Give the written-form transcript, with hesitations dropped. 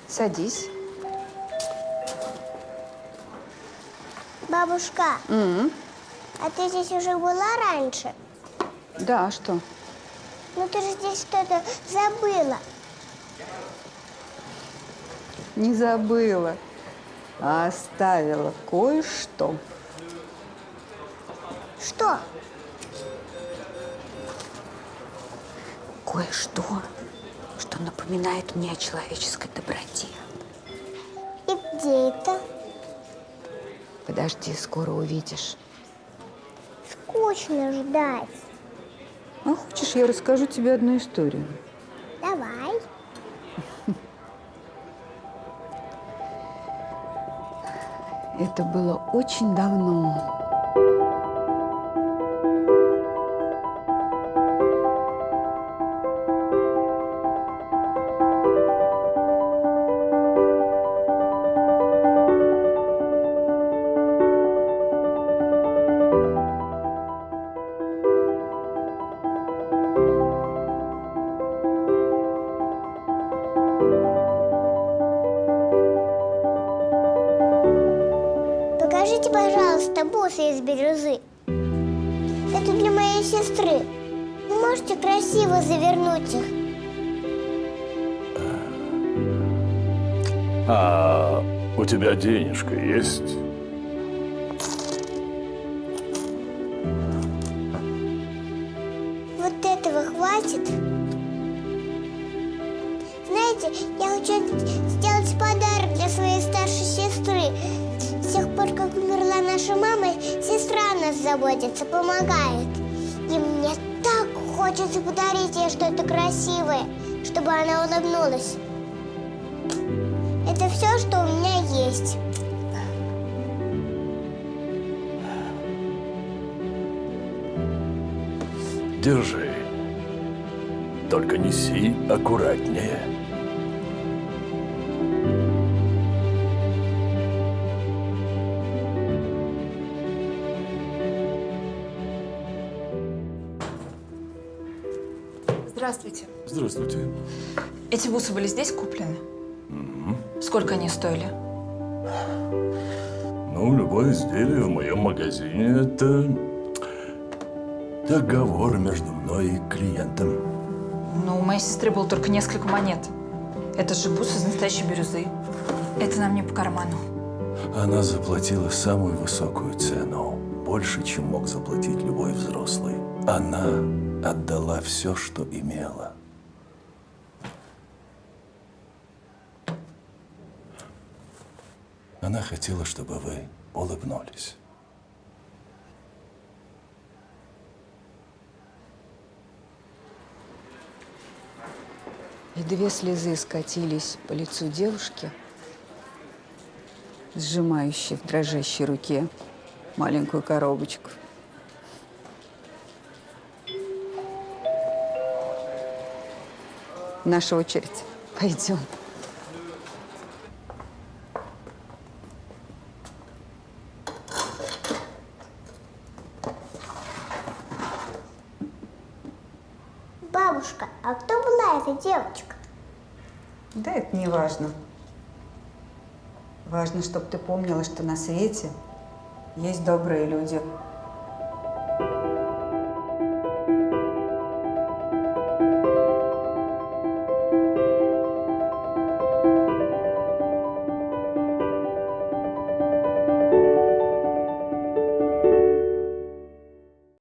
Садись. Бабушка, а ты здесь уже была раньше? Да, а что? Ну ты же здесь что-то забыла. Не забыла, а оставила кое-что. Что? Кое-что, что напоминает мне о человеческой доброте. И где это? Подожди, скоро увидишь. Скучно ждать. А хочешь, я расскажу тебе одну историю? Давай. Это было очень давно. Покажите, пожалуйста, бусы из бирюзы. Это для моей сестры. Вы можете красиво завернуть их? А у тебя денежка есть? Вот этого хватит? Знаете, я хочу сделать подарок для своей старшей сестры. С тех пор, как умерла наша мама, сестра о нас заботится, помогает. И мне так хочется подарить ей что-то красивое, чтобы она улыбнулась. Это все, что у меня есть. Держи. Только неси аккуратнее. Здравствуйте. Здравствуйте. Эти бусы были здесь куплены? Сколько они стоили? Ну, любое изделие в моем магазине – это договор между мной и клиентом. Ну, у моей сестры было только несколько монет. Это же бусы из настоящей бирюзы. Это нам не по карману. Она заплатила самую высокую цену, больше, чем мог заплатить любой взрослый. Она отдала все, что имела. Она хотела, чтобы вы улыбнулись. И 2 слезы скатились по лицу девушки, сжимающей в дрожащей руке маленькую коробочку. Наша очередь. Пойдем. Бабушка, а кто была эта девочка? Да это не важно. Важно, чтобы ты помнила, что на свете есть добрые люди.